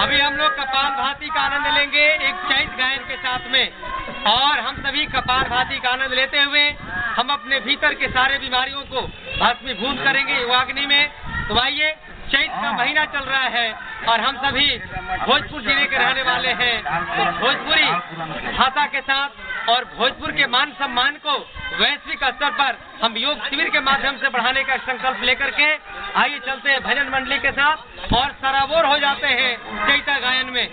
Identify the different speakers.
Speaker 1: अभी हम लोग कपाल भाती का आनंद लेंगे एक चैत गायन के साथ में, और हम सभी कपाल भाती का आनंद लेते हुए हम अपने भीतर के सारे बीमारियों को भस्मीभूत करेंगे योगाग्नि में। तो आइए, चैत का महीना चल रहा है और हम सभी भोजपुर जिले के रहने वाले हैं, तो भोजपुरी भाषा के साथ और भोजपुर के मान सम्मान को वैश्विक स्तर पर हम योग शिविर के माध्यम से बढ़ाने का संकल्प लेकर के आइए चलते हैं भजन मंडली के साथ और सराबोर हो जाते हैं चैता गायन में।